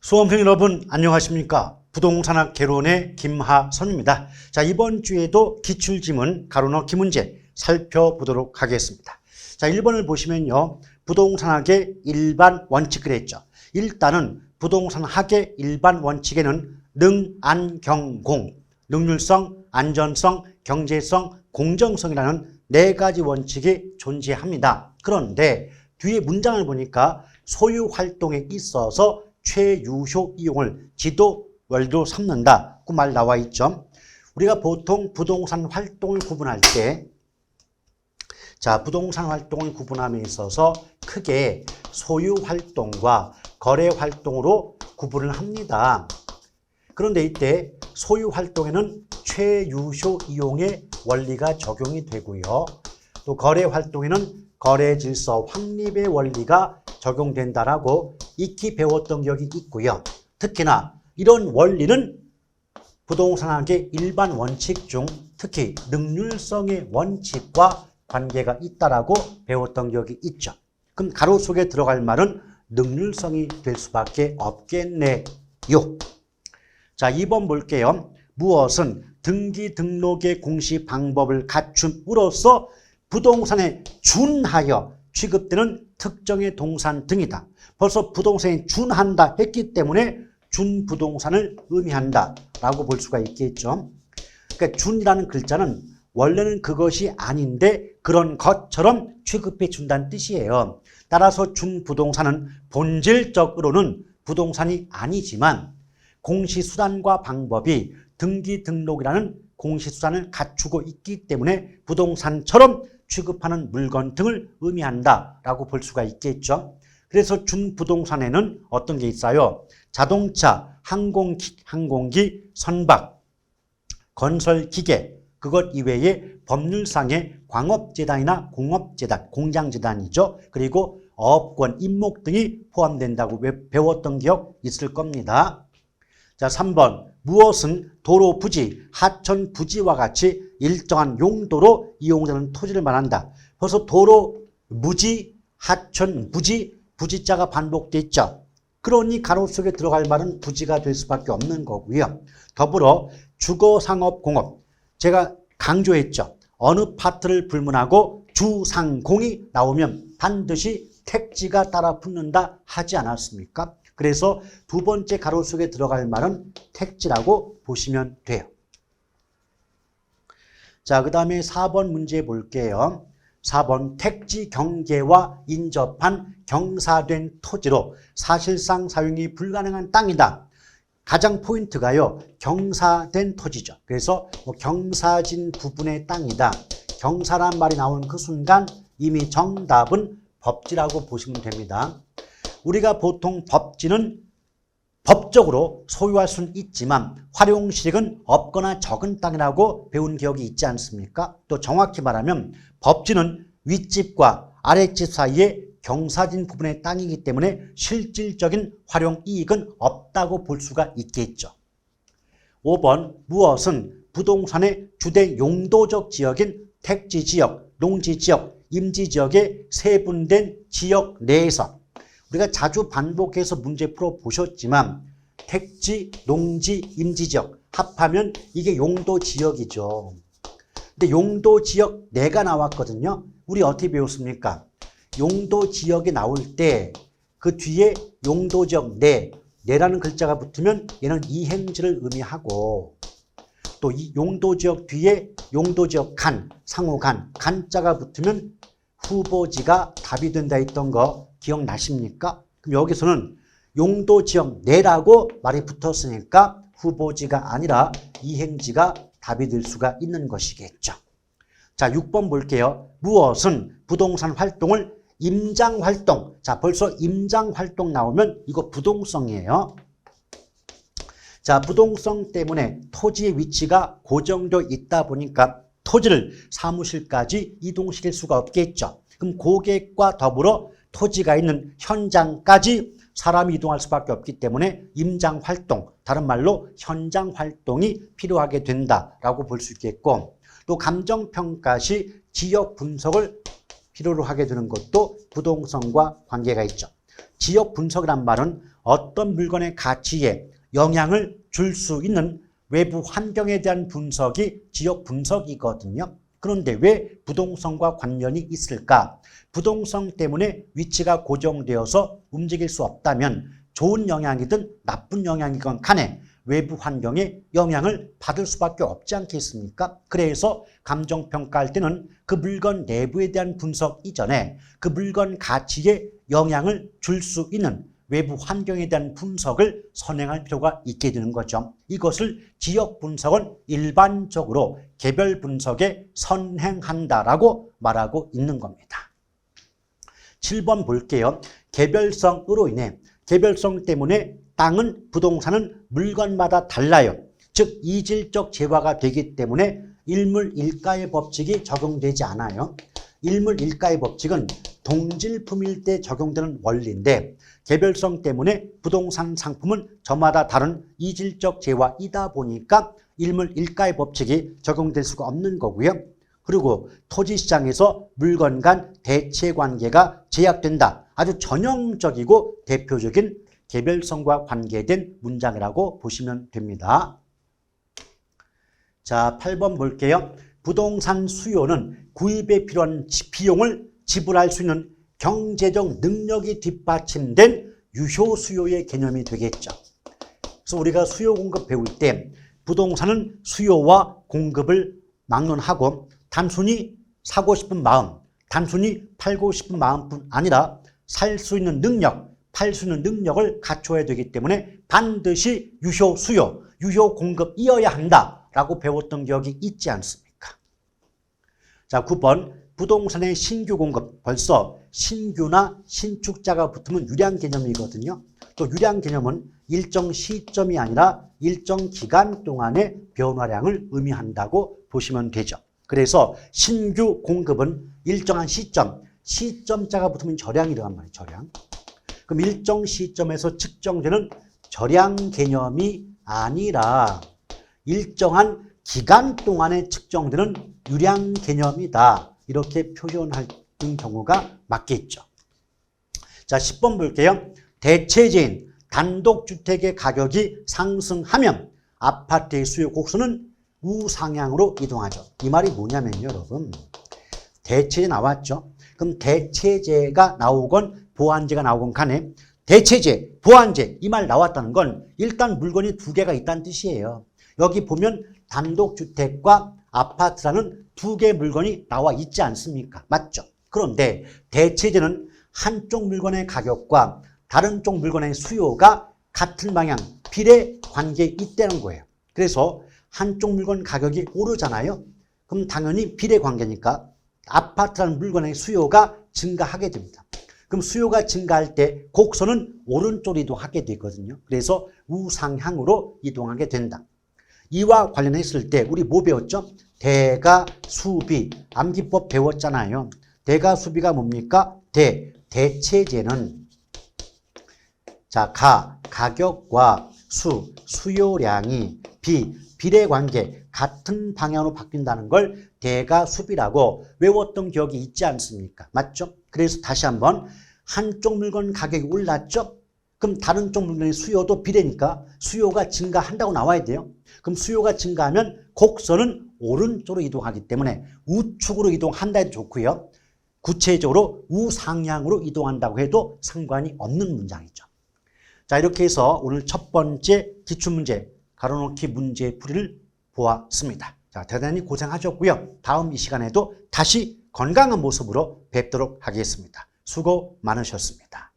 수험생 여러분 안녕하십니까? 부동산학 개론의 김하선입니다. 자, 이번 주에도 기출지문 가로넣기 문제 살펴보도록 하겠습니다. 자, 1번을 보시면요. 부동산학의 일반 원칙 그랬죠. 일단은 부동산학의 일반 원칙에는 능, 안, 경, 공, 능률성, 안전성, 경제성, 공정성이라는 네 가지 원칙이 존재합니다. 그런데 뒤에 문장을 보니까 소유 활동에 있어서 최유효 이용을 지도 원리로 삼는다. 그 말 나와 있죠. 우리가 보통 부동산 활동을 구분할 때, 자, 부동산 활동을 구분함에 있어서 크게 소유 활동과 거래 활동으로 구분을 합니다. 그런데 이때 소유 활동에는 최유효 이용의 원리가 적용이 되고요. 또 거래 활동에는 거래 질서 확립의 원리가 적용된다라고 익히 배웠던 기억이 있고요. 특히나 이런 원리는 부동산학의 일반 원칙 중 특히 능률성의 원칙과 관계가 있다라고 배웠던 기억이 있죠. 그럼 가로 속에 들어갈 말은 능률성이 될 수밖에 없겠네요. 자, 2번 볼게요. 무엇은 등기 등록의 공시 방법을 갖춤으로써 부동산에 준하여 취급되는 특정의 동산 등이다. 벌써 부동산에 준한다 했기 때문에 준부동산을 의미한다 라고 볼 수가 있겠죠. 그러니까 준이라는 글자는 원래는 그것이 아닌데 그런 것처럼 취급해 준다는 뜻이에요. 따라서 준부동산은 본질적으로는 부동산이 아니지만 공시수단과 방법이 등기 등록이라는 공시수단을 갖추고 있기 때문에 부동산처럼 취급하는 물건 등을 의미한다라고 볼 수가 있겠죠. 그래서 준부동산에는 어떤 게 있어요? 자동차, 항공기, 선박, 건설기계, 그것 이외에 법률상의 광업재단이나 공업재단, 공장재단이죠. 그리고 어업권, 임목 등이 포함된다고 배웠던 기억 있을 겁니다. 자, 3번. 무엇은 도로 부지, 하천 부지와 같이 일정한 용도로 이용되는 토지를 말한다. 벌써 도로, 무지, 하천, 부지, 부지자가 반복돼 있죠. 그러니 가로 속에 들어갈 말은 부지가 될 수밖에 없는 거고요. 더불어 주거상업공업, 제가 강조했죠. 어느 파트를 불문하고 주상공이 나오면 반드시 택지가 따라 붙는다 하지 않았습니까? 그래서 두 번째 가로 속에 들어갈 말은 택지라고 보시면 돼요. 자, 그 다음에 4번 문제 볼게요. 4번 택지 경계와 인접한 경사된 토지로 사실상 사용이 불가능한 땅이다. 가장 포인트가요. 경사된 토지죠. 그래서 경사진 부분의 땅이다. 경사란 말이 나오는 그 순간 이미 정답은 법지라고 보시면 됩니다. 우리가 보통 법지는 법적으로 소유할 수는 있지만 활용실익은 없거나 적은 땅이라고 배운 기억이 있지 않습니까? 또 정확히 말하면 법지는 윗집과 아랫집 사이에 경사진 부분의 땅이기 때문에 실질적인 활용 이익은 없다고 볼 수가 있겠죠. 5번 무엇은 부동산의 주된 용도적 지역인 택지지역, 농지지역, 임지지역의 세분된 지역 내에서 우리가 자주 반복해서 문제 풀어보셨지만 택지, 농지, 임지지역 합하면 이게 용도지역이죠. 근데 용도지역 내가 나왔거든요. 우리 어떻게 배웠습니까? 용도지역이 나올 때 그 뒤에 용도지역 내라는 글자가 붙으면 얘는 이행지를 의미하고 또 이 용도지역 뒤에 용도지역 상호간, 간자가 붙으면 후보지가 답이 된다 했던 거 기억나십니까? 그럼 여기서는 용도지역 내라고 말이 붙었으니까 후보지가 아니라 이행지가 답이 될 수가 있는 것이겠죠. 자, 6번 볼게요. 무엇은 부동산 활동을 임장활동. 자, 벌써 임장활동 나오면 이거 부동성이에요. 자, 부동성 때문에 토지의 위치가 고정되어 있다 보니까 토지를 사무실까지 이동시킬 수가 없겠죠. 그럼 고객과 더불어 토지가 있는 현장까지 사람이 이동할 수밖에 없기 때문에 임장활동, 다른 말로 현장활동이 필요하게 된다라고 볼 수 있겠고 또 감정평가 시 지역 분석을 필요로 하게 되는 것도 부동성과 관계가 있죠. 지역 분석이란 말은 어떤 물건의 가치에 영향을 줄 수 있는 외부 환경에 대한 분석이 지역 분석이거든요. 그런데 왜 부동성과 관련이 있을까? 부동성 때문에 위치가 고정되어서 움직일 수 없다면 좋은 영향이든 나쁜 영향이건 간에 외부 환경에 영향을 받을 수밖에 없지 않겠습니까? 그래서 감정평가할 때는 그 물건 내부에 대한 분석 이전에 그 물건 가치에 영향을 줄 수 있는 외부 환경에 대한 분석을 선행할 필요가 있게 되는 거죠. 이것을 지역 분석은 일반적으로 개별 분석에 선행한다라고 말하고 있는 겁니다. 7번 볼게요. 개별성으로 인해 개별성 때문에 땅은 부동산은 물건마다 달라요. 즉 이질적 재화가 되기 때문에 일물일가의 법칙이 적용되지 않아요. 일물일가의 법칙은 동질품일 때 적용되는 원리인데 개별성 때문에 부동산 상품은 저마다 다른 이질적 재화이다 보니까 일물일가의 법칙이 적용될 수가 없는 거고요. 그리고 토지시장에서 물건 간 대체관계가 제약된다. 아주 전형적이고 대표적인 개별성과 관계된 문장이라고 보시면 됩니다. 자, 8번 볼게요. 부동산 수요는 구입에 필요한 비용을 지불할 수 있는 경제적 능력이 뒷받침된 유효 수요의 개념이 되겠죠. 그래서 우리가 수요 공급 배울 때 부동산은 수요와 공급을 막론하고 단순히 사고 싶은 마음, 단순히 팔고 싶은 마음뿐 아니라 살 수 있는 능력, 팔 수 있는 능력을 갖춰야 되기 때문에 반드시 유효 수요, 유효 공급이어야 한다라고 배웠던 기억이 있지 않습니까? 자, 9번 부동산의 신규 공급, 벌써 신규나 신축자가 붙으면 유량 개념이거든요. 또 유량 개념은 일정 시점이 아니라 일정 기간 동안의 변화량을 의미한다고 보시면 되죠. 그래서 신규 공급은 일정한 시점, 시점자가 붙으면 절량이란 말이에요. 절량. 그럼 일정 시점에서 측정되는 절량 개념이 아니라 일정한 기간 동안에 측정되는 유량 개념이다. 이렇게 표현할 경우가 맞겠죠. 자, 10번 볼게요. 대체재인 단독주택의 가격이 상승하면 아파트의 수요 곡선은 우상향으로 이동하죠. 이 말이 뭐냐면요, 여러분. 대체재 나왔죠. 그럼 대체재가 나오건 보완재가 나오건 간에 대체재, 보완재 이 말 나왔다는 건 일단 물건이 두 개가 있다는 뜻이에요. 여기 보면 단독주택과 아파트라는 두 개의 물건이 나와 있지 않습니까? 맞죠? 그런데 대체재는 한쪽 물건의 가격과 다른 쪽 물건의 수요가 같은 방향, 비례 관계에 있다는 거예요. 그래서 한쪽 물건 가격이 오르잖아요. 그럼 당연히 비례 관계니까 아파트라는 물건의 수요가 증가하게 됩니다. 그럼 수요가 증가할 때 곡선은 오른쪽으로 이동하게 되거든요. 그래서 우상향으로 이동하게 된다. 이와 관련했을 때 우리 뭐 배웠죠? 대가수비, 암기법 배웠잖아요. 대가수비가 뭡니까? 대체재는 자, 가격과 수요량이 비례관계 같은 방향으로 바뀐다는 걸 대가수비라고 외웠던 기억이 있지 않습니까? 맞죠? 그래서 다시 한번 한쪽 물건 가격이 올랐죠? 그럼 다른 쪽 물건의 수요도 비례니까 수요가 증가한다고 나와야 돼요. 그럼 수요가 증가하면 곡선은 오른쪽으로 이동하기 때문에 우측으로 이동한다 해도 좋고요. 구체적으로 우상향으로 이동한다고 해도 상관이 없는 문장이죠. 자, 이렇게 해서 오늘 첫 번째 기출문제 가로놓기 문제 풀이를 보았습니다. 자, 대단히 고생하셨고요. 다음 이 시간에도 다시 건강한 모습으로 뵙도록 하겠습니다. 수고 많으셨습니다.